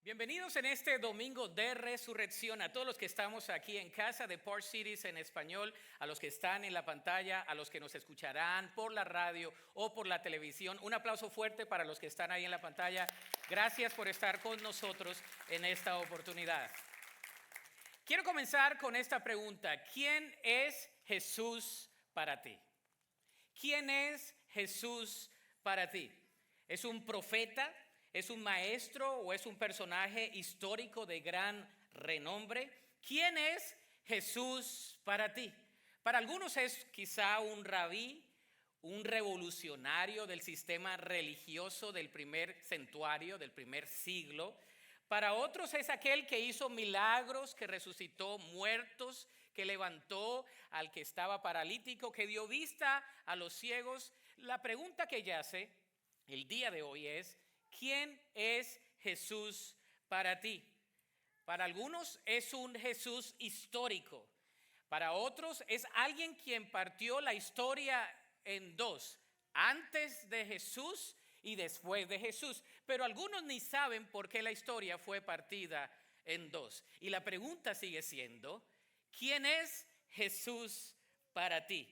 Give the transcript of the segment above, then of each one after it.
Bienvenidos en este domingo de resurrección a todos los que estamos aquí en casa de Park Cities en español, a los que están en la pantalla, a los que nos escucharán por la radio o por la televisión. Un aplauso fuerte para los que están ahí en la pantalla. Gracias por estar con nosotros en esta oportunidad. Quiero comenzar con esta pregunta: ¿quién es Jesús para ti? ¿Quién es Jesús para ti? ¿Es un profeta? ¿Es un maestro o es un personaje histórico de gran renombre? ¿Quién es Jesús para ti? Para algunos es quizá un rabí, un revolucionario del sistema religioso del primer santuario, del primer siglo. Para otros es aquel que hizo milagros, que resucitó muertos, que levantó al que estaba paralítico, que dio vista a los ciegos. La pregunta que yace el día de hoy es: ¿quién es Jesús para ti? Para algunos es un Jesús histórico. Para otros es alguien quien partió la historia en dos: antes de Jesús y después de Jesús. Pero algunos ni saben por qué la historia fue partida en dos. Y la pregunta sigue siendo: ¿quién es Jesús para ti?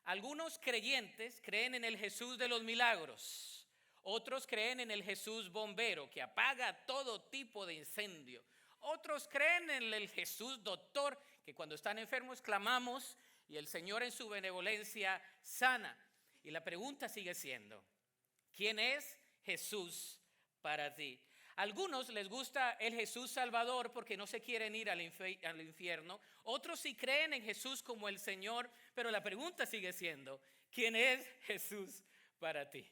Algunos creyentes creen en el Jesús de los milagros. Otros creen en el Jesús bombero que apaga todo tipo de incendio. Otros creen en el Jesús doctor que cuando están enfermos clamamos y el Señor en su benevolencia sana. Y la pregunta sigue siendo: ¿quién es Jesús para ti? A algunos les gusta el Jesús Salvador porque no se quieren ir al infierno. Otros sí creen en Jesús como el Señor, pero la pregunta sigue siendo: ¿quién es Jesús para ti?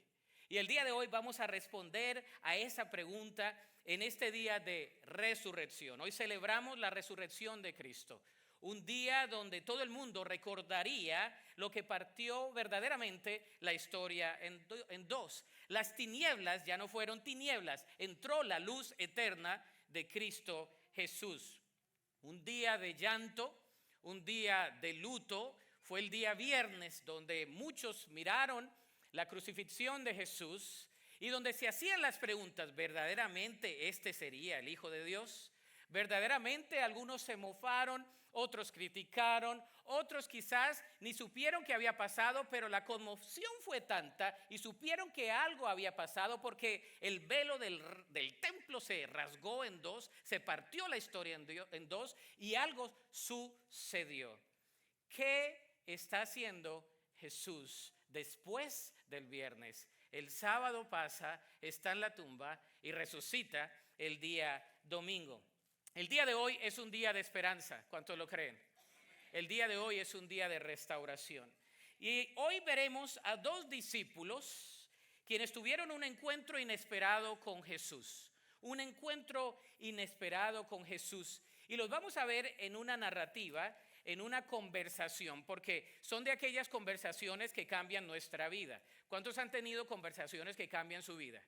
Y el día de hoy vamos a responder a esa pregunta en este día de resurrección. Hoy celebramos la resurrección de Cristo. Un día donde todo el mundo recordaría lo que partió verdaderamente la historia en dos. Las tinieblas ya no fueron tinieblas, entró la luz eterna de Cristo Jesús. Un día de llanto, un día de luto, fue el día viernes donde muchos miraron la crucifixión de Jesús y donde se hacían las preguntas: ¿verdaderamente este sería el Hijo de Dios? Verdaderamente algunos se mofaron, otros criticaron, otros quizás ni supieron qué había pasado, pero la conmoción fue tanta y supieron que algo había pasado porque el velo del templo se rasgó en dos, se partió la historia en dos y algo sucedió. ¿Qué está haciendo Jesús después del viernes? El sábado pasa, está en la tumba y resucita el día domingo. El día de hoy es un día de esperanza. ¿Cuántos lo creen? El día de hoy es un día de restauración. Y hoy veremos a dos discípulos quienes tuvieron un encuentro inesperado con Jesús. Un encuentro inesperado con Jesús. Y los vamos a ver en una narrativa, en una conversación, porque son de aquellas conversaciones que cambian nuestra vida. ¿Cuántos han tenido conversaciones que cambian su vida?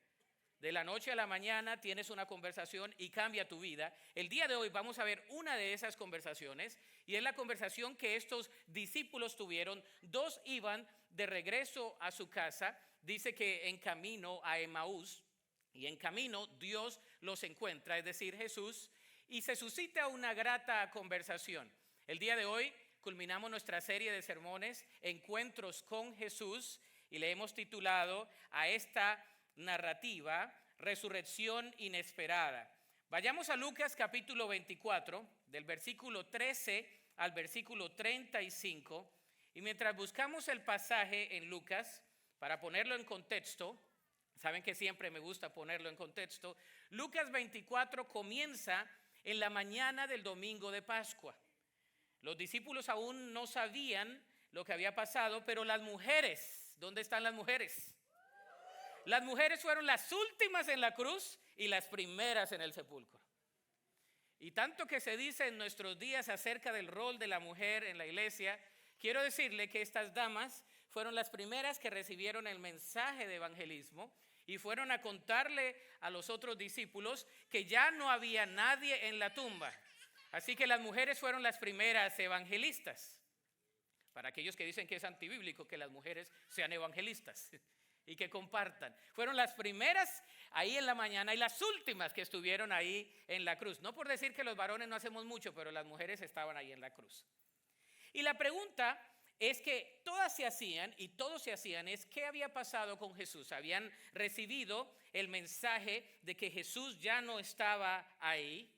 De la noche a la mañana tienes una conversación y cambia tu vida. El día de hoy vamos a ver una de esas conversaciones y es la conversación que estos discípulos tuvieron. Dos iban de regreso a su casa, dice que en camino a Emaús, y en camino Dios los encuentra, es decir, Jesús, y se suscita una grata conversación. El día de hoy culminamos nuestra serie de sermones, Encuentros con Jesús, y le hemos titulado a esta narrativa Resurrección Inesperada. Vayamos a Lucas capítulo 24, del versículo 13 al versículo 35, y mientras buscamos el pasaje en Lucas, para ponerlo en contexto, saben que siempre me gusta ponerlo en contexto, Lucas 24 comienza en la mañana del domingo de Pascua. Los discípulos aún no sabían lo que había pasado, pero las mujeres, ¿dónde están las mujeres? Las mujeres fueron las últimas en la cruz y las primeras en el sepulcro. Y tanto que se dice en nuestros días acerca del rol de la mujer en la iglesia, quiero decirle que estas damas fueron las primeras que recibieron el mensaje de evangelismo y fueron a contarle a los otros discípulos que ya no había nadie en la tumba. Así que las mujeres fueron las primeras evangelistas. Para aquellos que dicen que es antibíblico que las mujeres sean evangelistas. y que compartan. Fueron las primeras ahí en la mañana y las últimas que estuvieron ahí en la cruz. No por decir que los varones no hacemos mucho, pero las mujeres estaban ahí en la cruz. Y la pregunta es que todas se hacían y todos se hacían es ¿qué había pasado con Jesús? Habían recibido el mensaje de que Jesús ya no estaba ahí.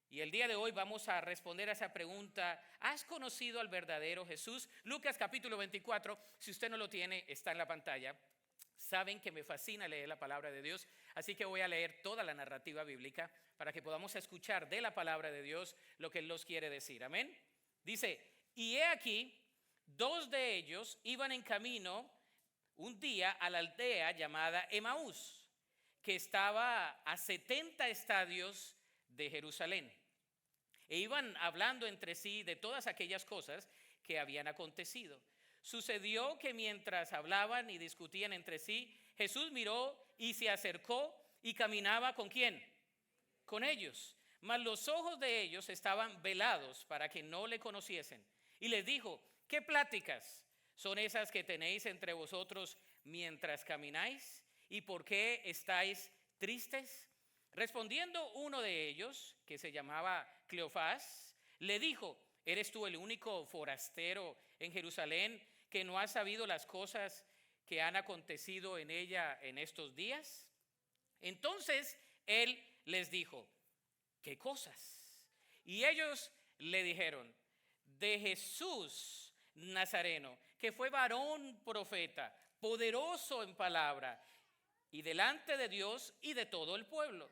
Y el día de hoy vamos a responder a esa pregunta. ¿Has conocido al verdadero Jesús? Lucas capítulo 24, si usted no lo tiene, está en la pantalla. Saben que me fascina leer la palabra de Dios, así que voy a leer toda la narrativa bíblica para que podamos escuchar de la palabra de Dios lo que Él nos quiere decir. Amén. Dice, y he aquí, dos de ellos iban en camino un día a la aldea llamada Emaús, que estaba a 70 estadios de Jerusalén. E iban hablando entre sí de todas aquellas cosas que habían acontecido. Sucedió que mientras hablaban y discutían entre sí, Jesús miró y se acercó y caminaba ¿con quién? Con ellos. Mas los ojos de ellos estaban velados para que no le conociesen. Y les dijo, ¿qué pláticas son esas que tenéis entre vosotros mientras camináis? ¿Y por qué estáis tristes? Respondiendo uno de ellos, que se llamaba Cleofás, le dijo, ¿eres tú el único forastero en Jerusalén que no ha sabido las cosas que han acontecido en ella en estos días? Entonces él les dijo, ¿qué cosas? Y ellos le dijeron, de Jesús Nazareno, que fue varón profeta, poderoso en palabra y delante de Dios y de todo el pueblo.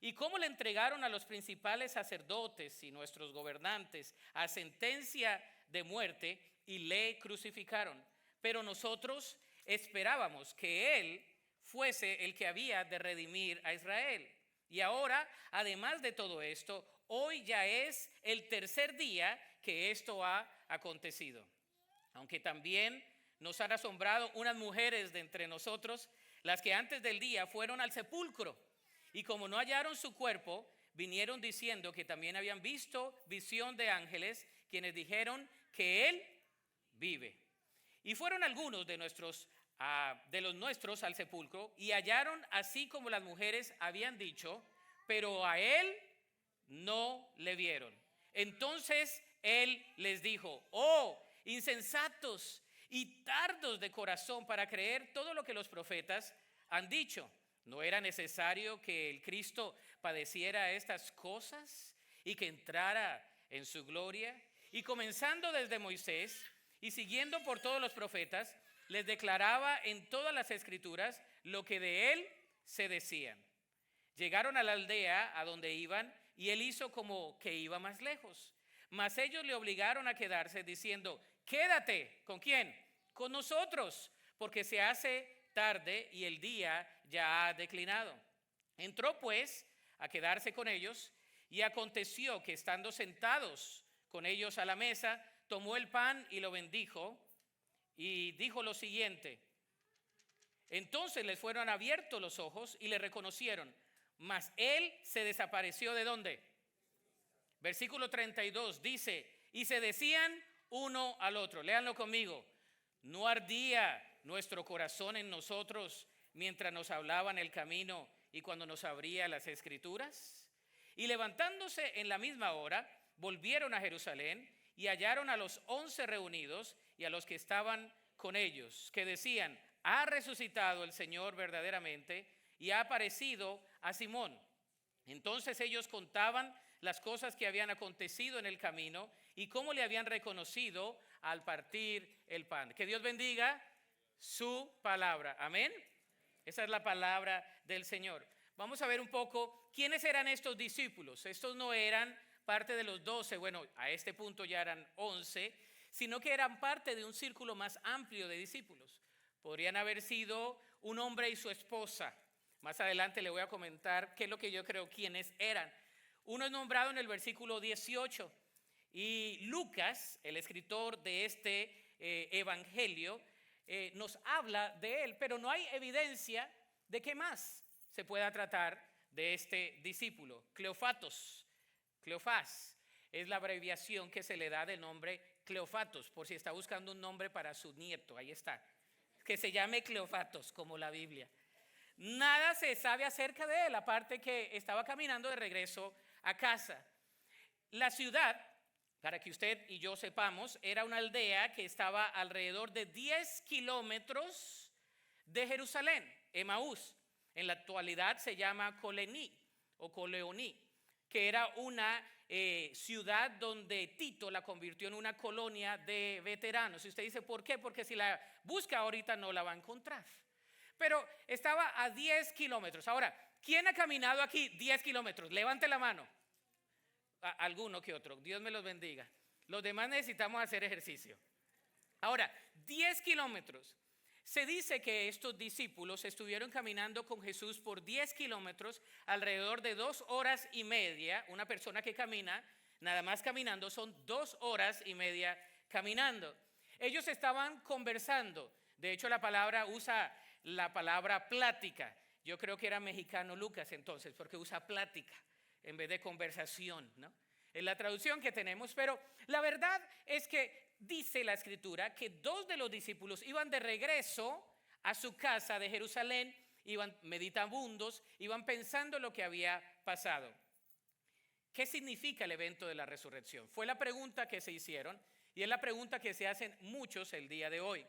Y cómo le entregaron a los principales sacerdotes y nuestros gobernantes a sentencia de muerte y le crucificaron. Pero nosotros esperábamos que Él fuese el que había de redimir a Israel. Y ahora, además de todo esto, hoy ya es el tercer día que esto ha acontecido. Aunque también nos han asombrado unas mujeres de entre nosotros, las que antes del día fueron al sepulcro. Y como no hallaron su cuerpo, vinieron diciendo que también habían visto visión de ángeles, quienes dijeron que Él vive. Y fueron algunos de los nuestros al sepulcro y hallaron así como las mujeres habían dicho, pero a Él no le vieron. Entonces Él les dijo, oh, insensatos y tardos de corazón para creer todo lo que los profetas han dicho. ¿No era necesario que el Cristo padeciera estas cosas y que entrara en su gloria? Y comenzando desde Moisés y siguiendo por todos los profetas, les declaraba en todas las escrituras lo que de él se decían. Llegaron a la aldea a donde iban y él hizo como que iba más lejos. Mas ellos le obligaron a quedarse diciendo, quédate, ¿con quién? Con nosotros, porque se hace tarde y el día ya ha declinado. Entró pues a quedarse con ellos y aconteció que estando sentados con ellos a la mesa, tomó el pan y lo bendijo y dijo lo siguiente. Entonces les fueron abiertos los ojos y le reconocieron, mas él se desapareció ¿de dónde? Versículo 32 dice, y se decían uno al otro, léanlo conmigo, ¿no ardía nuestro corazón en nosotros mientras nos hablaba en el camino y cuando nos abría las escrituras? Y levantándose en la misma hora, volvieron a Jerusalén y hallaron a los 11 reunidos y a los que estaban con ellos, que decían, ha resucitado el Señor verdaderamente y ha aparecido a Simón. Entonces ellos contaban las cosas que habían acontecido en el camino y cómo le habían reconocido al partir el pan. Que Dios bendiga su palabra. Amén. Esa es la palabra del Señor. Vamos a ver un poco quiénes eran estos discípulos. Estos no eran parte de los 12, bueno, a este punto ya eran 11, sino que eran parte de un círculo más amplio de discípulos. Podrían haber sido un hombre y su esposa. Más adelante le voy a comentar qué es lo que yo creo quiénes eran. Uno es nombrado en el versículo 18 y Lucas, el escritor de este evangelio, nos habla de él, pero no hay evidencia de qué más se pueda tratar de este discípulo. Cleofás es la abreviación que se le da del nombre Cleofatos, por si está buscando un nombre para su nieto, ahí está. que se llame Cleofatos, como la Biblia. Nada se sabe acerca de él, aparte que estaba caminando de regreso a casa. La ciudad, para que usted y yo sepamos, era una aldea que estaba alrededor de 10 kilómetros de Jerusalén, Emaús. En la actualidad se llama Colení o Coleoní, que era una ciudad donde Tito la convirtió en una colonia de veteranos. Y usted dice, ¿por qué? Porque si la busca ahorita no la va a encontrar. Pero estaba a 10 kilómetros. Ahora, ¿quién ha caminado aquí 10 kilómetros? Levante la mano. Alguno que otro. Dios me los bendiga. Los demás necesitamos hacer ejercicio. Ahora, 10 kilómetros. Se dice que estos discípulos estuvieron caminando con Jesús por 10 kilómetros, alrededor de 2 horas y media. Una persona que camina, nada más caminando, son 2 horas y media caminando. Ellos estaban conversando. De hecho, la palabra usa la palabra plática. Yo creo que era mexicano Lucas entonces, porque usa plática en vez de conversación, ¿no? Es la traducción que tenemos, pero la verdad es que dice la escritura que 2 de los discípulos iban de regreso a su casa de Jerusalén, iban meditabundos, iban pensando lo que había pasado. ¿Qué significa el evento de la resurrección? Fue la pregunta que se hicieron y es la pregunta que se hacen muchos el día de hoy.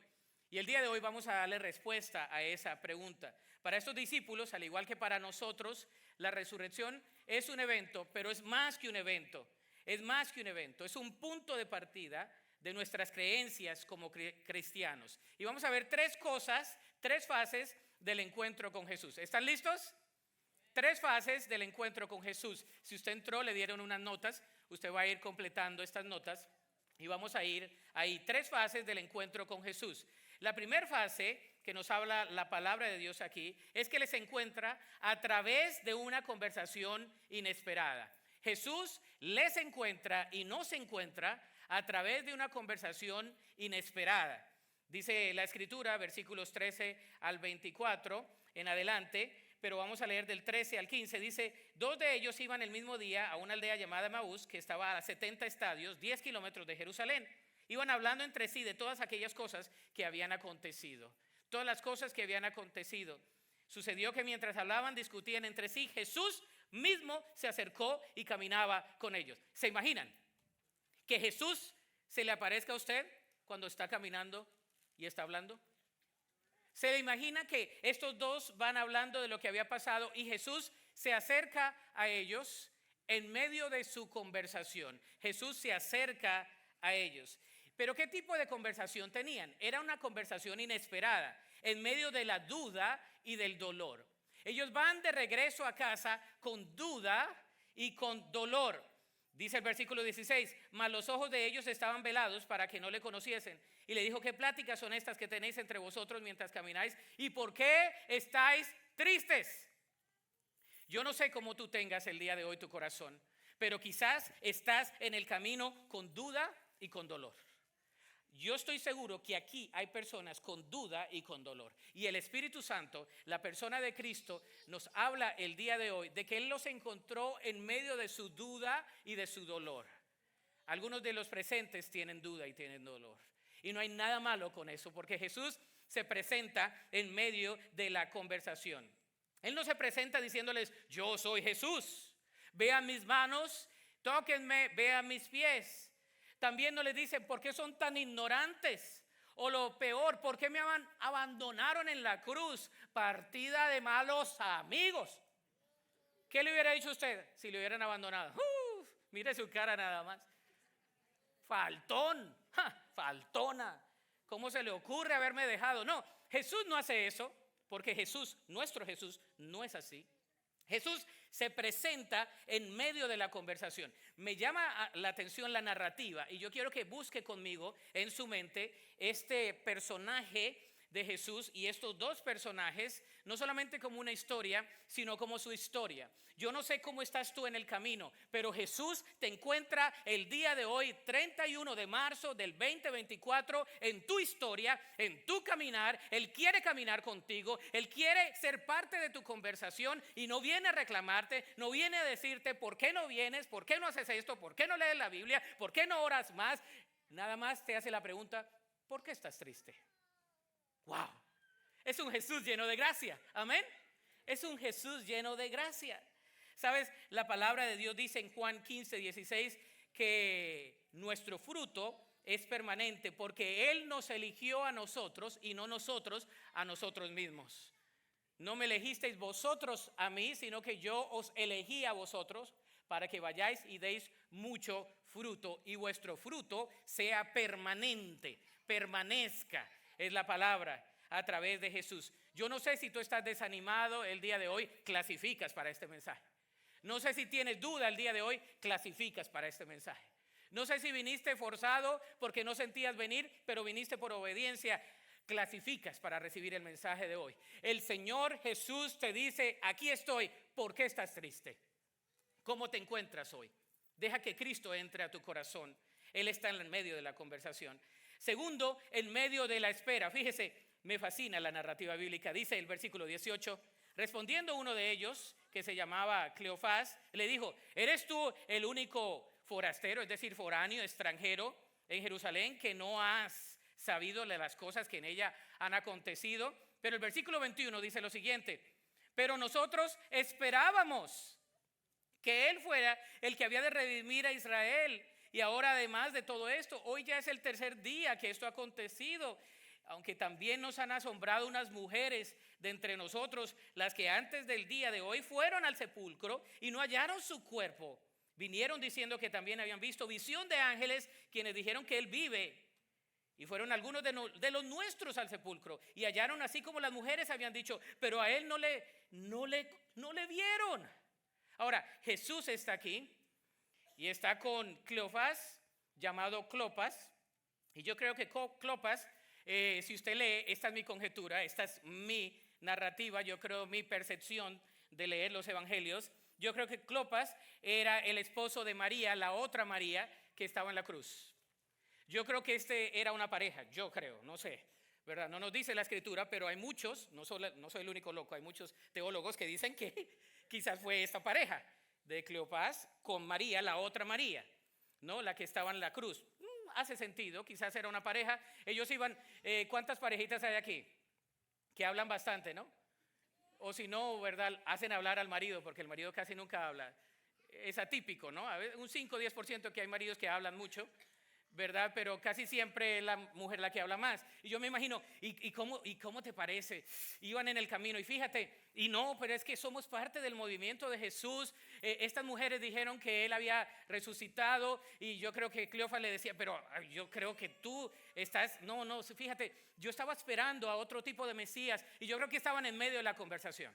Y el día de hoy vamos a darle respuesta a esa pregunta. Para estos discípulos, al igual que para nosotros, la resurrección es un evento, pero es más que un evento. Es más que un evento, es un punto de partida de nuestras creencias como cristianos. Y vamos a ver 3 cosas, 3 fases del encuentro con Jesús. ¿Están listos? 3 fases del encuentro con Jesús. Si usted entró, le dieron unas notas, usted va a ir completando estas notas y vamos a ir ahí. 3 fases del encuentro con Jesús. La primera fase que nos habla la palabra de Dios aquí es que les encuentra a través de una conversación inesperada. Jesús les encuentra y nos encuentra a través de una conversación inesperada. Dice la escritura, versículos 13 al 24 en adelante, pero vamos a leer del 13 al 15. Dice, 2 de ellos iban el mismo día a una aldea llamada Emaús, que estaba a 70 estadios, 10 kilómetros de Jerusalén. Iban hablando entre sí de todas aquellas cosas que habían acontecido. Todas las cosas que habían acontecido. Sucedió que mientras hablaban, discutían entre sí, Jesús mismo se acercó y caminaba con ellos. ¿Se imaginan que Jesús se le aparezca a usted cuando está caminando y está hablando? ¿Se imagina que estos 2 van hablando de lo que había pasado y Jesús se acerca a ellos en medio de su conversación? Jesús se acerca a ellos. Pero ¿qué tipo de conversación tenían? Era una conversación inesperada, en medio de la duda y del dolor. Ellos van de regreso a casa con duda y con dolor. Dice el versículo 16, mas los ojos de ellos estaban velados para que no le conociesen. Y le dijo, ¿qué pláticas son estas que tenéis entre vosotros mientras camináis? ¿Y por qué estáis tristes? Yo no sé cómo tú tengas el día de hoy tu corazón, pero quizás estás en el camino con duda y con dolor. Yo estoy seguro que aquí hay personas con duda y con dolor. Y el Espíritu Santo, la persona de Cristo, nos habla el día de hoy de que Él los encontró en medio de su duda y de su dolor. Algunos de los presentes tienen duda y tienen dolor. Y no hay nada malo con eso, porque Jesús se presenta en medio de la conversación. Él no se presenta diciéndoles, yo soy Jesús. Vean mis manos, tóquenme, vean mis pies. También no les dicen, ¿por qué son tan ignorantes? O lo peor, ¿por qué me abandonaron en la cruz? Partida de malos amigos. ¿Qué le hubiera dicho usted si le hubieran abandonado? Mire su cara nada más. Faltón, faltona. ¿Cómo se le ocurre haberme dejado? No, Jesús no hace eso, porque Jesús, nuestro Jesús, no es así. Jesús se presenta en medio de la conversación. Me llama la atención la narrativa y yo quiero que busque conmigo en su mente este personaje de Jesús y estos 2 personajes, no solamente como una historia, sino como su historia. Yo no sé cómo estás tú en el camino, pero Jesús te encuentra el día de hoy, 31 de marzo del 2024, en tu historia, en tu caminar. Él quiere caminar contigo, Él quiere ser parte de tu conversación y no viene a reclamarte, no viene a decirte por qué no vienes, por qué no haces esto, por qué no lees la Biblia, por qué no oras más. Nada más te hace la pregunta, ¿por qué estás triste? Wow, Es un Jesús lleno de gracia. Amén. Es un Jesús lleno de gracia. ¿Sabes? La palabra de Dios dice en Juan 15:16 que nuestro fruto es permanente porque Él nos eligió a nosotros y no nosotros a nosotros mismos. No me elegisteis vosotros a mí, sino que yo os elegí a vosotros para que vayáis y deis mucho fruto y vuestro fruto sea permanente, permanezca, es la palabra a través de Jesús. Yo no sé si tú estás desanimado el día de hoy, clasificas para este mensaje. No sé si tienes duda el día de hoy, clasificas para este mensaje. No sé si viniste forzado porque no sentías venir, pero viniste por obediencia, clasificas para recibir el mensaje de hoy. El Señor Jesús te dice, aquí estoy, ¿por qué estás triste? ¿Cómo te encuentras hoy? Deja que Cristo entre a tu corazón. Él está en el medio de la conversación. Segundo, en medio de la espera. Fíjese, me fascina la narrativa bíblica. Dice el versículo 18, respondiendo uno de ellos, que se llamaba Cleofás, le dijo, ¿eres tú el único forastero, es decir, foráneo, extranjero en Jerusalén, que no has sabido de las cosas que en ella han acontecido? Pero el versículo 21 dice lo siguiente, pero nosotros esperábamos que Él fuera el que había de redimir a Israel. Y ahora, además de todo esto, hoy ya es el tercer día que esto ha acontecido. Aunque también nos han asombrado unas mujeres de entre nosotros, las que antes del día de hoy fueron al sepulcro y no hallaron su cuerpo. Vinieron diciendo que también habían visto visión de ángeles, quienes dijeron que Él vive. Y fueron algunos de los nuestros al sepulcro y hallaron así como las mujeres habían dicho, pero a Él no le vieron. Ahora, Jesús está aquí y está con Cleofás, llamado Clopas. Y yo creo que Clopas, si usted lee, esta es mi conjetura, esta es mi narrativa, yo creo mi percepción de leer los evangelios. Yo creo que Clopas era el esposo de María, la otra María que estaba en la cruz. Yo creo que era una pareja, yo creo, no sé, ¿verdad? No nos dice la escritura, pero hay muchos, no soy el único loco, hay muchos teólogos que dicen que quizás fue esta pareja de Cleofás con María, la otra María, ¿no? La que estaba en la cruz. Hace sentido, quizás era una pareja. Ellos iban, ¿cuántas parejitas hay aquí? Que hablan bastante, ¿no? O si no, ¿verdad? Hacen hablar al marido, porque el marido casi nunca habla. Es atípico, ¿no? A veces un 5 o 10% que hay maridos que hablan mucho, ¿verdad? Pero casi siempre es la mujer la que habla más. Y yo me imagino, ¿y cómo te parece? Iban en el camino y fíjate, y no, pero es que somos parte del movimiento de Jesús. Estas mujeres dijeron que Él había resucitado y yo creo que Cleofás le decía, pero yo creo que tú estás, no, fíjate, yo estaba esperando a otro tipo de Mesías y yo creo que estaban en medio de la conversación,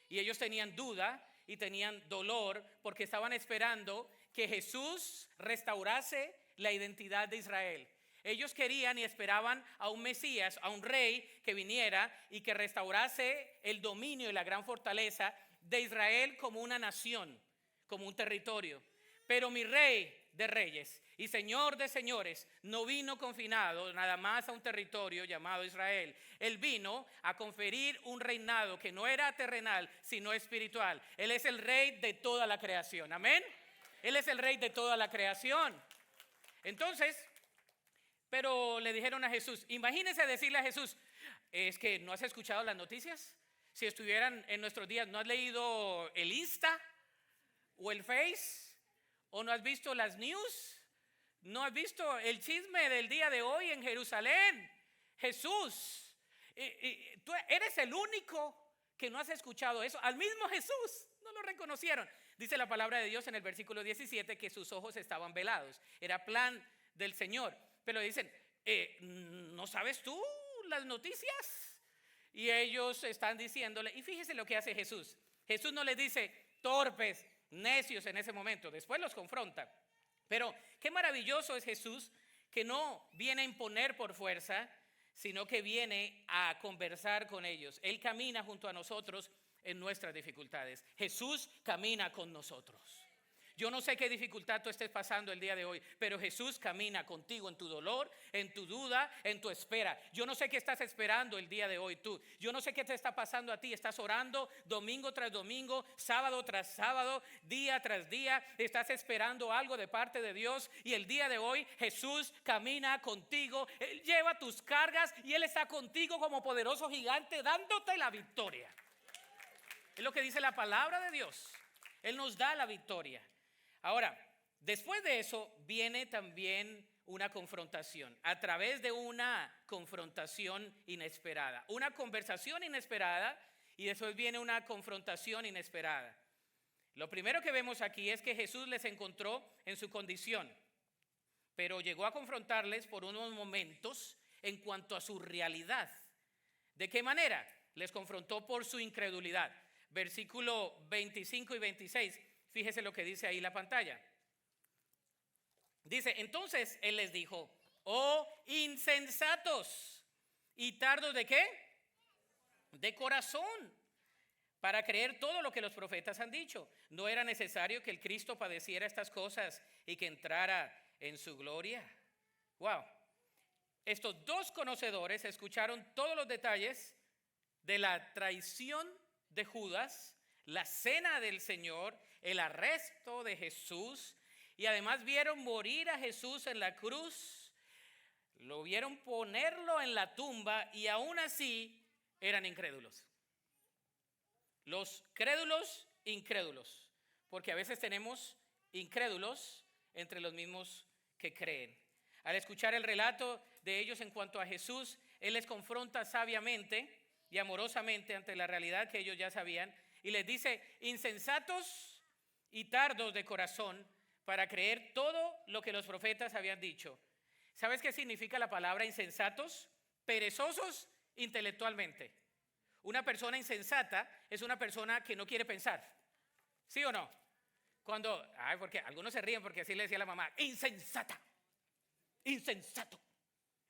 Y ellos tenían duda y tenían dolor porque estaban esperando que Jesús restaurase la identidad de Israel. Ellos querían y esperaban a un Mesías, a un rey que viniera y que restaurase el dominio y la gran fortaleza de Israel como una nación, como un territorio. Pero mi rey de reyes y señor de señores no vino confinado nada más a un territorio llamado Israel. Él vino a conferir un reinado que no era terrenal, sino espiritual. Él es el rey de toda la creación. Amén. Él es el rey de toda la creación. Entonces, pero le dijeron a Jesús, imagínense decirle a Jesús, es que no has escuchado las noticias. Si estuvieran en nuestros días, ¿no has leído el Insta o el Face? ¿O no has visto las news? ¿No has visto el chisme del día de hoy en Jerusalén? Jesús, tú eres el único que no has escuchado eso. Al mismo Jesús no lo reconocieron. Dice la palabra de Dios en el versículo 17 que sus ojos estaban velados. Era plan del Señor. Pero dicen, ¿no sabes tú las noticias? Y ellos están diciéndole, y fíjese lo que hace Jesús. Jesús no les dice torpes, necios en ese momento, después los confronta. Pero qué maravilloso es Jesús, que no viene a imponer por fuerza, sino que viene a conversar con ellos. Él camina junto a nosotros en nuestras dificultades. Jesús camina con nosotros. Yo no sé qué dificultad tú estés pasando el día de hoy, pero Jesús camina contigo en tu dolor, en tu duda, en tu espera. Yo no sé qué estás esperando el día de hoy tú. Yo no sé qué te está pasando a ti. Estás orando domingo tras domingo, sábado tras sábado, día tras día. Estás esperando algo de parte de Dios y el día de hoy Jesús camina contigo. Él lleva tus cargas y Él está contigo como poderoso gigante dándote la victoria. Es lo que dice la palabra de Dios. Él nos da la victoria. Ahora, después de eso viene también una confrontación, a través de una confrontación inesperada, una conversación inesperada y después viene una confrontación inesperada. Lo primero que vemos aquí es que Jesús les encontró en su condición, pero llegó a confrontarles por unos momentos en cuanto a su realidad. ¿De qué manera? Les confrontó por su incredulidad. Versículo 25 y 26. Fíjese lo que dice ahí la pantalla. Dice, entonces Él les dijo, oh insensatos y tardos ¿de qué? De corazón, para creer todo lo que los profetas han dicho. ¿No era necesario que el Cristo padeciera estas cosas y que entrara en su gloria? Wow. Estos dos conocedores escucharon todos los detalles de la traición de Judas, la cena del Señor, el arresto de Jesús, y además vieron morir a Jesús en la cruz, lo vieron ponerlo en la tumba y aún así eran incrédulos. Los crédulos, incrédulos, porque a veces tenemos incrédulos entre los mismos que creen. Al escuchar el relato de ellos en cuanto a Jesús, Él les confronta sabiamente y amorosamente ante la realidad que ellos ya sabían y les dice, insensatos y tardos de corazón para creer todo lo que los profetas habían dicho. ¿Sabes qué significa la palabra insensatos? Perezosos intelectualmente. Una persona insensata es una persona que no quiere pensar. ¿Sí o no? Porque algunos se ríen porque así le decía la mamá, insensata, insensato.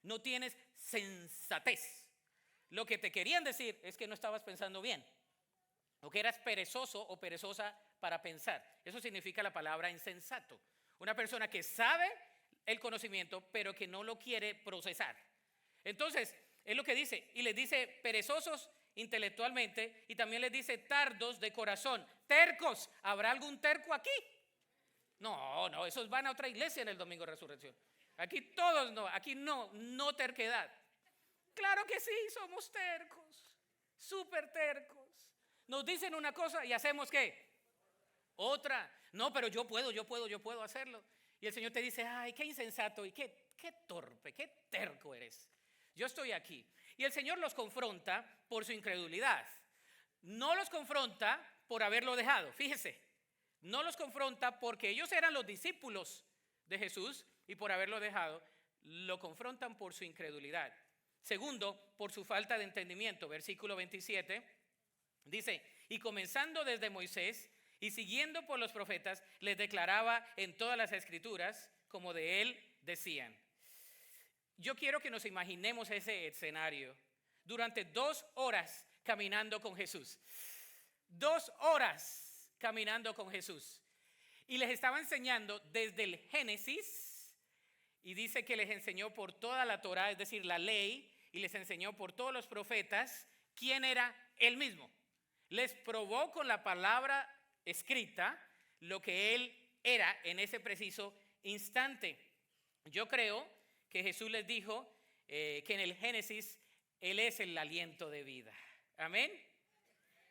No tienes sensatez. Lo que te querían decir es que no estabas pensando bien, o que eras perezoso o perezosa para pensar. Eso significa la palabra insensato. Una persona que sabe el conocimiento, pero que no lo quiere procesar. Entonces, es lo que dice, y les dice perezosos intelectualmente, y también les dice tardos de corazón, tercos. ¿Habrá algún terco aquí? No, esos van a otra iglesia en el domingo de resurrección. Aquí todos no, aquí no terquedad. Claro que sí, somos tercos, súper tercos. Nos dicen una cosa y hacemos ¿qué? Otra. No, pero yo puedo hacerlo. Y el Señor te dice, ay, qué insensato y qué torpe, qué terco eres. Yo estoy aquí. Y el Señor los confronta por su incredulidad. No los confronta por haberlo dejado. Fíjese, no los confronta porque ellos eran los discípulos de Jesús y por haberlo dejado, lo confrontan por su incredulidad. Segundo, por su falta de entendimiento. Versículo 27 dice, y comenzando desde Moisés y siguiendo por los profetas, les declaraba en todas las escrituras como de él decían. Yo quiero que nos imaginemos ese escenario durante 2 horas caminando con Jesús. 2 horas caminando con Jesús. Y les estaba enseñando desde el Génesis. Y dice que les enseñó por toda la Torá, es decir, la ley, y les enseñó por todos los profetas quién era él mismo. Les probó con la palabra escrita lo que él era en ese preciso instante. Yo creo que Jesús les dijo que en el Génesis él es el aliento de vida. Amén.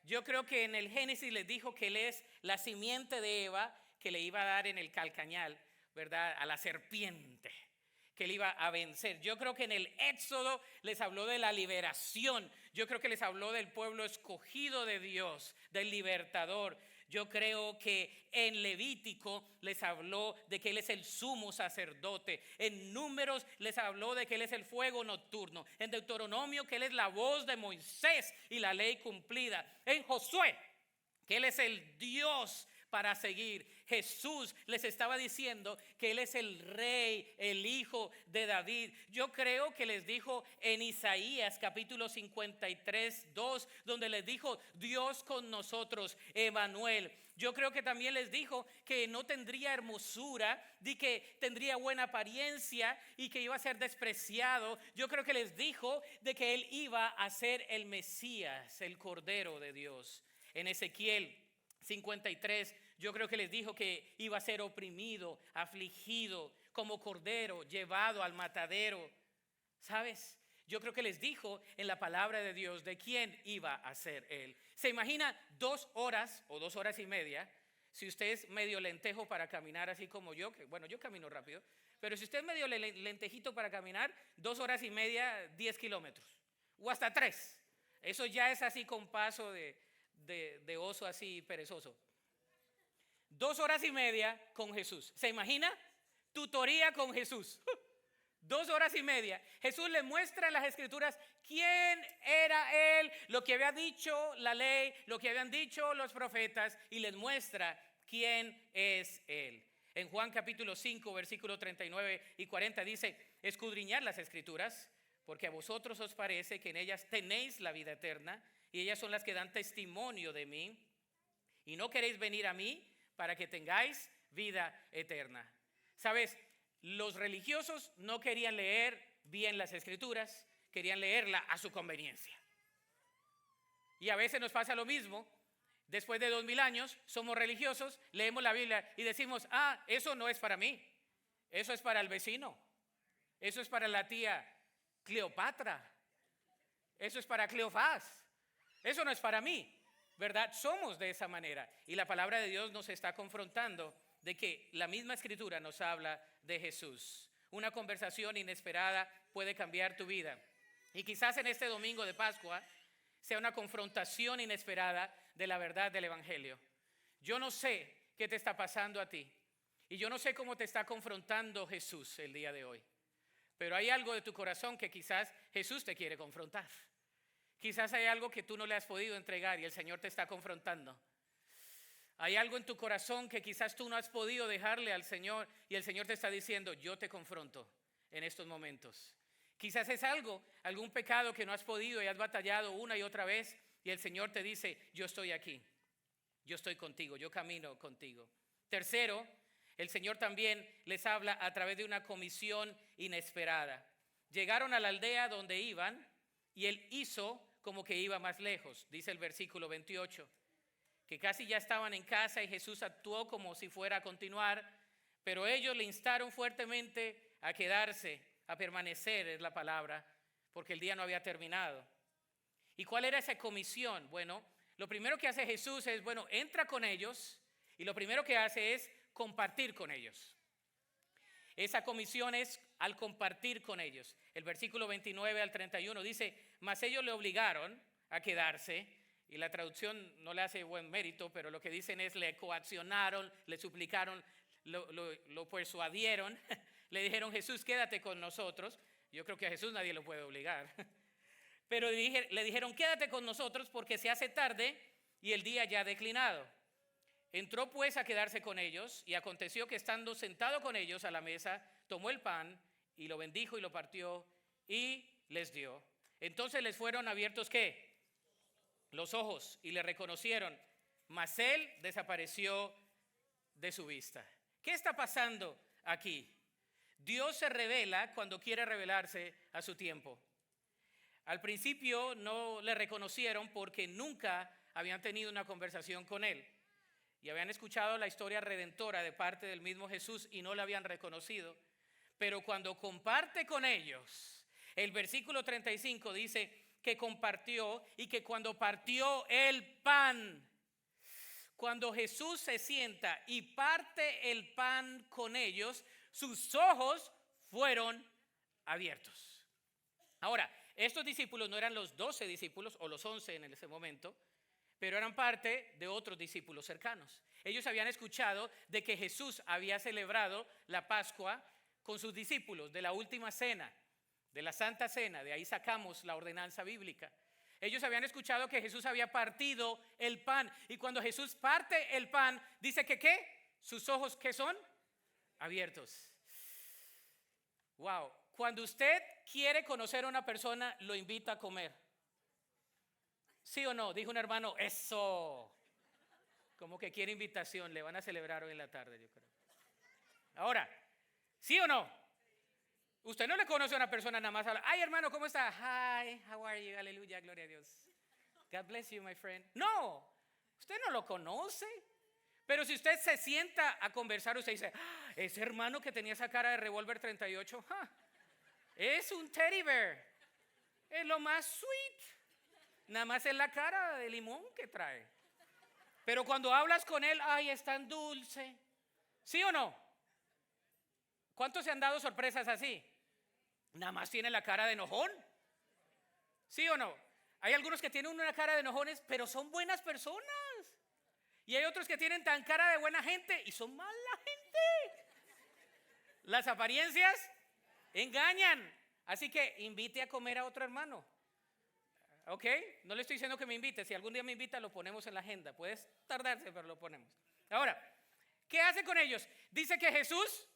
Yo creo que en el Génesis les dijo que él es la simiente de Eva que le iba a dar en el calcañal, ¿verdad? A la serpiente que él iba a vencer. Yo creo que en el Éxodo les habló de la liberación. Yo creo que les habló del pueblo escogido de Dios, del libertador. Yo creo que en Levítico les habló de que él es el sumo sacerdote. En Números les habló de que él es el fuego nocturno. En Deuteronomio que él es la voz de Moisés y la ley cumplida. En Josué que él es el Dios para seguir. Jesús les estaba diciendo que él es el rey, el hijo de David. Yo creo que les dijo en Isaías capítulo 53, 2, donde les dijo Dios con nosotros, Emanuel. Yo creo que también les dijo que no tendría hermosura, de que tendría buena apariencia y que iba a ser despreciado. Yo creo que les dijo de que él iba a ser el Mesías, el Cordero de Dios. En Ezequiel 53, yo creo que les dijo que iba a ser oprimido, afligido, como cordero, llevado al matadero. ¿Sabes? Yo creo que les dijo en la palabra de Dios de quién iba a ser él. ¿Se imagina 2 horas o 2 horas y media? Si usted es medio lentejo para caminar así como yo, que bueno, yo camino rápido, pero si usted es medio lentejito para caminar, 2 horas y media, 10 kilómetros o hasta 3. Eso ya es así con paso de oso así perezoso. 2 horas y media con Jesús. ¿Se imagina? Tutoría con Jesús. 2 horas y media. Jesús le muestra en las escrituras quién era él, lo que había dicho la ley, lo que habían dicho los profetas, y les muestra quién es él. En Juan capítulo 5, versículo 39 y 40 dice: escudriñad las escrituras, porque a vosotros os parece que en ellas tenéis la vida eterna, y ellas son las que dan testimonio de mí, y no queréis venir a mí para que tengáis vida eterna. ¿Sabes? Los religiosos no querían leer bien las escrituras, querían leerla a su conveniencia. Y a veces nos pasa lo mismo. Después de 2000 años somos religiosos, leemos la Biblia y decimos: eso no es para mí, eso es para el vecino, eso es para la tía Cleopatra, eso es para Cleofás, eso no es para mí, ¿verdad? Somos de esa manera, y la palabra de Dios nos está confrontando de que la misma escritura nos habla de Jesús. Una conversación inesperada puede cambiar tu vida. Y quizás en este domingo de Pascua sea una confrontación inesperada de la verdad del Evangelio. Yo no sé qué te está pasando a ti, y yo no sé cómo te está confrontando Jesús el día de hoy, pero hay algo de tu corazón que quizás Jesús te quiere confrontar. Quizás hay algo que tú no le has podido entregar y el Señor te está confrontando. Hay algo en tu corazón que quizás tú no has podido dejarle al Señor y el Señor te está diciendo: yo te confronto en estos momentos. Quizás es algún pecado que no has podido y has batallado una y otra vez, y el Señor te dice: yo estoy aquí, yo estoy contigo, yo camino contigo. Tercero, el Señor también les habla a través de una comisión inesperada. Llegaron a la aldea donde iban y Él hizo como que iba más lejos. Dice el versículo 28. Que casi ya estaban en casa y Jesús actuó como si fuera a continuar, pero ellos le instaron fuertemente a quedarse, a permanecer, es la palabra, porque el día no había terminado. ¿Y cuál era esa comisión? Bueno, lo primero que hace Jesús es, entra con ellos, y lo primero que hace es compartir con ellos. Esa comisión es al compartir con ellos. El versículo 29 al 31 dice: mas ellos le obligaron a quedarse. Y la traducción no le hace buen mérito, pero lo que dicen es: le coaccionaron, le suplicaron, lo persuadieron. Le dijeron: Jesús, quédate con nosotros. Yo creo que a Jesús nadie lo puede obligar. Pero le dijeron: quédate con nosotros porque se hace tarde y el día ya ha declinado. Entró pues a quedarse con ellos, y aconteció que estando sentado con ellos a la mesa, tomó el pan y lo bendijo y lo partió y les dio. Entonces les fueron abiertos ¿qué? Los ojos, y le reconocieron, mas él desapareció de su vista. ¿Qué está pasando aquí? Dios se revela cuando quiere revelarse a su tiempo. Al principio no le reconocieron porque nunca habían tenido una conversación con él y habían escuchado la historia redentora de parte del mismo Jesús y no la habían reconocido. Pero cuando comparte con ellos, el versículo 35 dice que compartió, y que cuando partió el pan, cuando Jesús se sienta y parte el pan con ellos, sus ojos fueron abiertos. Ahora, estos discípulos no eran los 12 discípulos o los 11 en ese momento, pero eran parte de otros discípulos cercanos. Ellos habían escuchado de que Jesús había celebrado la Pascua con sus discípulos, de la última cena, de la Santa Cena. De ahí sacamos la ordenanza bíblica. Ellos habían escuchado que Jesús había partido el pan, y cuando Jesús parte el pan, dice que ¿qué? Sus ojos ¿qué son? Abiertos. Wow. Cuando usted quiere conocer a una persona, lo invita a comer. ¿Sí o no? Dijo un hermano: eso. Como que quiere invitación, le van a celebrar hoy en la tarde, yo creo. Ahora, ¿sí o no? Usted no le conoce a una persona nada más. Ay, hermano, ¿cómo está? Hi, how are you? Aleluya, gloria a Dios. God bless you, my friend. No, usted no lo conoce. Pero si usted se sienta a conversar, usted dice, ese hermano que tenía esa cara de revólver 38, es un teddy bear. Es lo más sweet. Nada más es la cara de limón que trae. Pero cuando hablas con él, ay, es tan dulce. ¿Sí o no? ¿Cuántos se han dado sorpresas así? Nada más tiene la cara de enojón. ¿Sí o no? Hay algunos que tienen una cara de enojones, pero son buenas personas. Y hay otros que tienen tan cara de buena gente y son mala gente. Las apariencias engañan. Así que invite a comer a otro hermano. ¿Ok? No le estoy diciendo que me invite. Si algún día me invita, lo ponemos en la agenda. Puedes tardarse, pero lo ponemos. Ahora, ¿qué hace con ellos? Dice que Jesús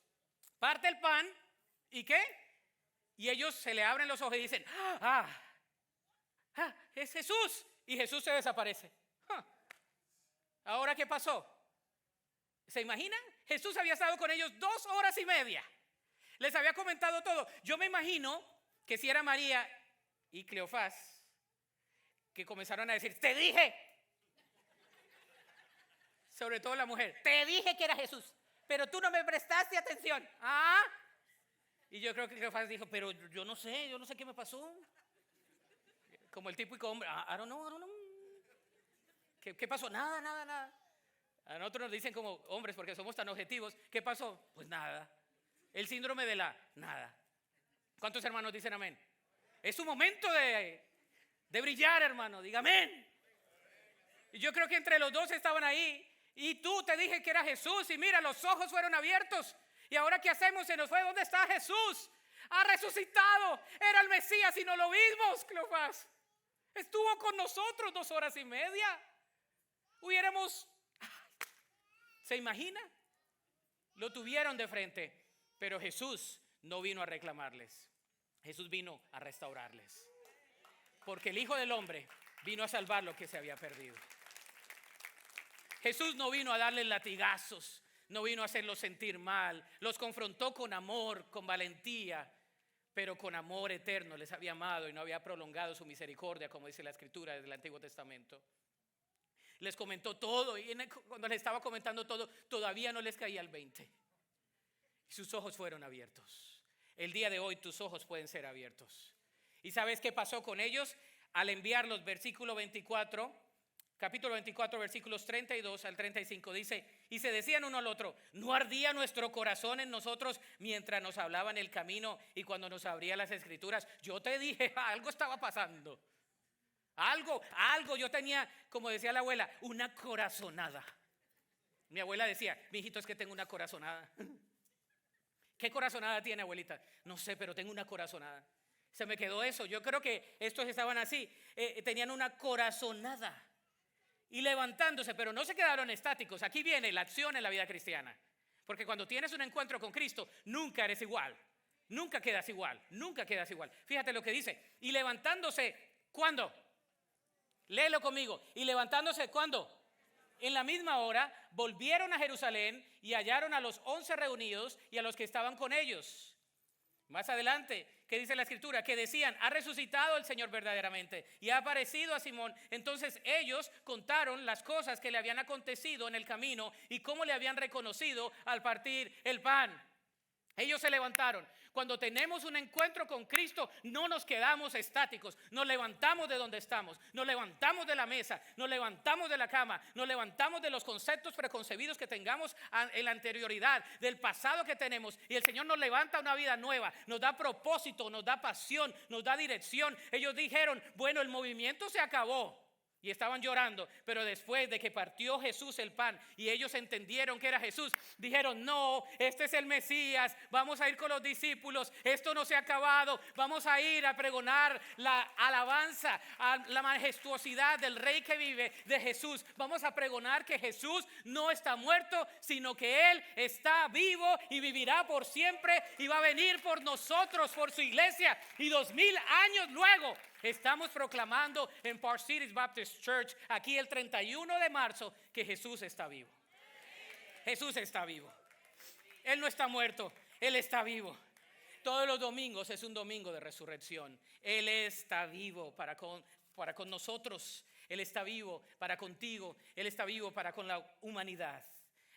parte el pan. ¿Y qué? Y ellos se le abren los ojos y dicen, es Jesús. Y Jesús se desaparece. Ahora, ¿qué pasó? ¿Se imaginan? Jesús había estado con ellos 2 horas y media. Les había comentado todo. Yo me imagino que si era María y Cleofás, que comenzaron a decir, te dije. Sobre todo la mujer, te dije que era Jesús, pero tú no me prestaste atención. Y yo creo que Cleofás dijo, pero yo no sé qué me pasó. Como el típico hombre, I don't know. ¿Qué pasó? Nada. A nosotros nos dicen como hombres, porque somos tan objetivos, ¿qué pasó? Pues nada. El síndrome de la nada. ¿Cuántos hermanos dicen amén? Es un momento de brillar, hermano, diga amén. Y yo creo que entre los dos estaban ahí. Y tú te dije que era Jesús. Y mira, los ojos fueron abiertos. Y ahora ¿qué hacemos? Se nos fue. ¿Dónde está Jesús? Ha resucitado. Era el Mesías y no lo vimos, Cleofás. Estuvo con nosotros 2 horas y media. Hubiéramos... ¿Se imagina? Lo tuvieron de frente. Pero Jesús no vino a reclamarles. Jesús vino a restaurarles. Porque el Hijo del Hombre vino a salvar lo que se había perdido. Jesús no vino a darles latigazos, no vino a hacerlos sentir mal. Los confrontó con amor, con valentía, pero con amor eterno. Les había amado y no había prolongado su misericordia, como dice la Escritura del Antiguo Testamento. Les comentó todo y cuando les estaba comentando todo, todavía no les caía el 20. Y sus ojos fueron abiertos. El día de hoy tus ojos pueden ser abiertos. ¿Y sabes qué pasó con ellos? Al enviarlos, capítulo 24, versículos 32 al 35, dice, y se decían uno al otro, ¿no ardía nuestro corazón en nosotros mientras nos hablaba en el camino y cuando nos abría las escrituras? Yo te dije, algo estaba pasando. Algo, yo tenía, como decía la abuela, una corazonada. Mi abuela decía, mijito, es que tengo una corazonada. ¿Qué corazonada tiene, abuelita? No sé, pero tengo una corazonada. Se me quedó eso. Yo creo que estos estaban así, tenían una corazonada y levantándose, pero no se quedaron estáticos. Aquí viene la acción en la vida cristiana, porque cuando tienes un encuentro con Cristo nunca eres igual, nunca quedas igual. Fíjate lo que dice, y levantándose, ¿cuándo? Léelo conmigo. Y levantándose, ¿cuándo? En la misma hora volvieron a Jerusalén y hallaron a los 11 reunidos y a los que estaban con ellos. Más adelante, ¿qué dice la Escritura? Que decían, ha resucitado el Señor verdaderamente y ha aparecido a Simón. Entonces ellos contaron las cosas que le habían acontecido en el camino y cómo le habían reconocido al partir el pan. Ellos se levantaron. Cuando tenemos un encuentro con Cristo, no nos quedamos estáticos. Nos levantamos de donde estamos, nos levantamos de la mesa, nos levantamos de la cama, nos levantamos de los conceptos preconcebidos que tengamos en la anterioridad, del pasado que tenemos. Y el Señor nos levanta una vida nueva, nos da propósito, nos da pasión, nos da dirección. Ellos dijeron, bueno, el movimiento se acabó. Y estaban llorando, pero después de que partió Jesús el pan y ellos entendieron que era Jesús, dijeron, no, este es el Mesías, vamos a ir con los discípulos, esto no se ha acabado, vamos a ir a pregonar la alabanza, a la majestuosidad del Rey que vive, de Jesús. Vamos a pregonar que Jesús no está muerto, sino que Él está vivo y vivirá por siempre y va a venir por nosotros, por su iglesia. Y 2000 años luego Estamos proclamando en Park Cities Baptist Church aquí el 31 de marzo que Jesús está vivo. Jesús está vivo. Él no está muerto, Él está vivo. Todos los domingos es un domingo de resurrección. Él está vivo para con nosotros. Él está vivo para contigo. Él está vivo para con la humanidad.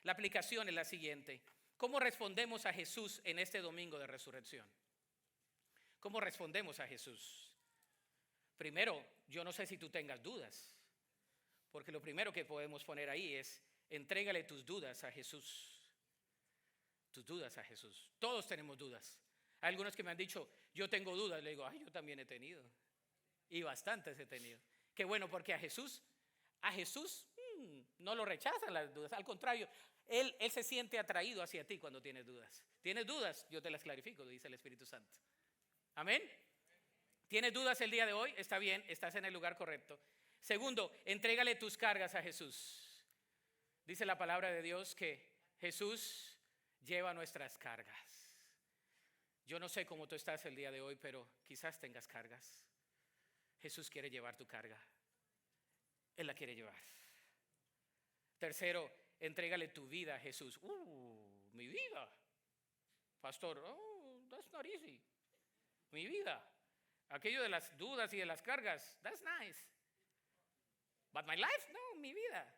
La aplicación es la siguiente. ¿Cómo respondemos a Jesús en este domingo de resurrección? ¿Cómo respondemos a Jesús? Primero, yo no sé si tú tengas dudas, porque lo primero que podemos poner ahí es: entrégale tus dudas a Jesús. Tus dudas a Jesús. Todos tenemos dudas. Hay algunos que me han dicho: yo tengo dudas. Le digo: yo también he tenido. Y bastantes he tenido. Qué bueno, porque a Jesús no lo rechazan las dudas. Al contrario, Él se siente atraído hacia ti cuando tienes dudas. ¿Tienes dudas? Yo te las clarifico, dice el Espíritu Santo. Amén. ¿Tienes dudas el día de hoy? Está bien, estás en el lugar correcto. Segundo, entrégale tus cargas a Jesús. Dice la palabra de Dios que Jesús lleva nuestras cargas. Yo no sé cómo tú estás el día de hoy, pero quizás tengas cargas. Jesús quiere llevar tu carga. Él la quiere llevar. Tercero, entrégale tu vida a Jesús. Mi vida. Pastor, that's not easy. Mi vida. Aquello de las dudas y de las cargas, that's nice. But my life, no, mi vida.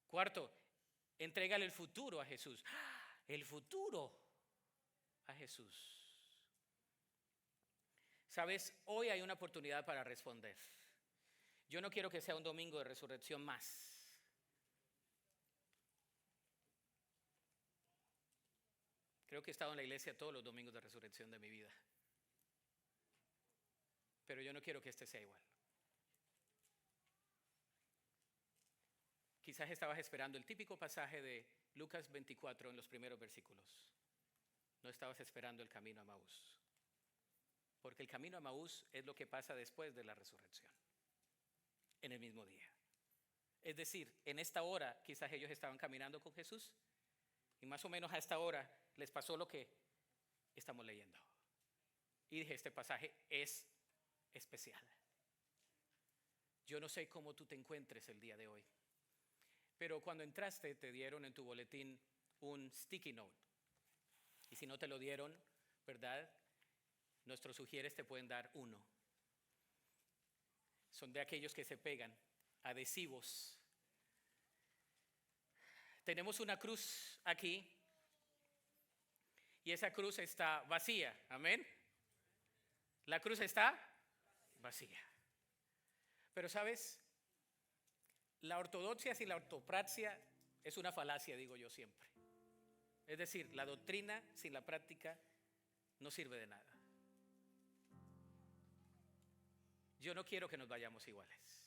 Cuarto, entrégale el futuro a Jesús. El futuro a Jesús. Sabes, hoy hay una oportunidad para responder. Yo no quiero que sea un domingo de resurrección más. Creo que he estado en la iglesia todos los domingos de resurrección de mi vida. Pero yo no quiero que este sea igual. Quizás estabas esperando el típico pasaje de Lucas 24 en los primeros versículos. No estabas esperando el camino a Emaús. Porque el camino a Emaús es lo que pasa después de la resurrección. En el mismo día. Es decir, en esta hora quizás ellos estaban caminando con Jesús. Y más o menos a esta hora les pasó lo que estamos leyendo. Y dije, este pasaje es especial. Yo no sé cómo tú te encuentres el día de hoy. Pero cuando entraste te dieron en tu boletín un sticky note. Y si no te lo dieron, ¿verdad? Nuestros sugieres te pueden dar uno. Son de aquellos que se pegan, adhesivos. Tenemos una cruz aquí y esa cruz está vacía. Amén. La cruz está vacía. Pero sabes, la ortodoxia sin la ortopraxia es una falacia, digo yo siempre. Es decir, la doctrina sin la práctica no sirve de nada. Yo no quiero que nos vayamos iguales.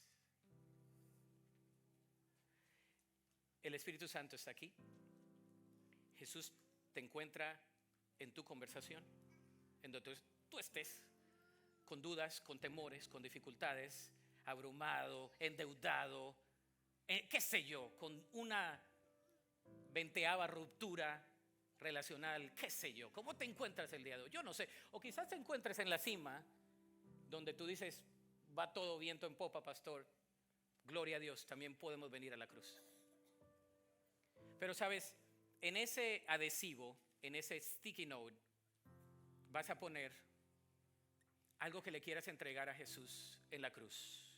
El Espíritu Santo está aquí. Jesús te encuentra en tu conversación, en donde tú estés con dudas, con temores, con dificultades, abrumado, endeudado, qué sé yo, con una 20ª ruptura relacional, qué sé yo. ¿Cómo te encuentras el día de hoy? Yo no sé. O quizás te encuentres en la cima, donde tú dices, va todo viento en popa, pastor. Gloria a Dios, también podemos venir a la cruz. Pero sabes, en ese adhesivo, en ese sticky note, vas a poner algo que le quieras entregar a Jesús en la cruz.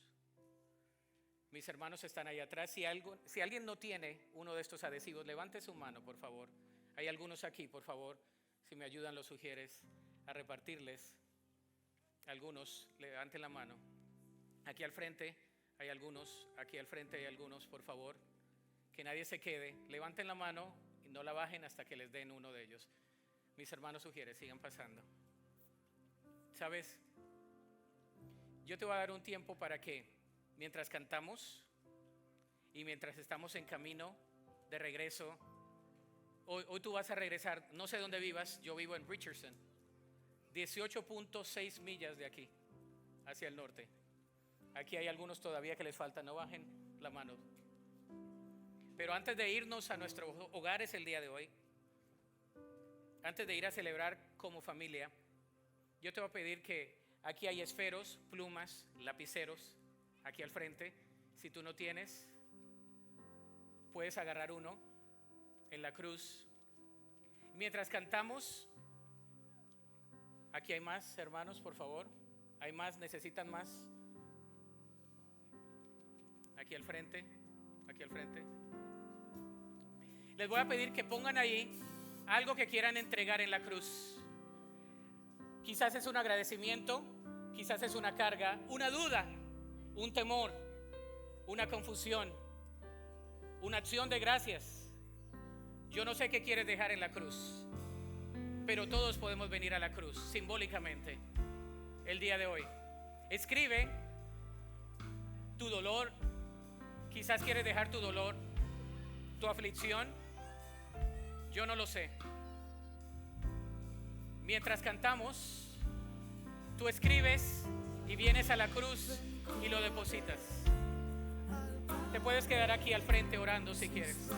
Mis hermanos están ahí atrás. Si alguien no tiene uno de estos adhesivos, levante su mano, por favor. Hay algunos aquí, por favor. Si me ayudan, los sugieres a repartirles. Algunos, levanten la mano. Aquí al frente hay algunos. Aquí al frente hay algunos, por favor. Que nadie se quede. Levanten la mano y no la bajen hasta que les den uno de ellos. Mis hermanos sugieres, sigan pasando. ¿Sabes? Yo te voy a dar un tiempo para que, mientras cantamos y mientras estamos en camino de regreso, hoy tú vas a regresar, no sé dónde vivas, yo vivo en Richardson, 18.6 millas de aquí, hacia el norte. Aquí hay algunos todavía que les falta, no bajen la mano. Pero antes de irnos a nuestros hogares el día de hoy, antes de ir a celebrar como familia, yo te voy a pedir que aquí hay esferos, plumas, lapiceros, aquí al frente. Si tú no tienes, puedes agarrar uno en la cruz. Mientras cantamos, aquí hay más, hermanos, por favor. Hay más, necesitan más. Aquí al frente, aquí al frente. Les voy a pedir que pongan ahí algo que quieran entregar en la cruz. Quizás es un agradecimiento, quizás es una carga, una duda, un temor, una confusión, una acción de gracias. Yo no sé qué quieres dejar en la cruz, pero todos podemos venir a la cruz simbólicamente el día de hoy. Escribe tu dolor. Quizás quieres dejar tu dolor, tu aflicción. Yo no lo sé. Mientras cantamos, tú escribes y vienes a la cruz y lo depositas. Te puedes quedar aquí al frente orando si quieres.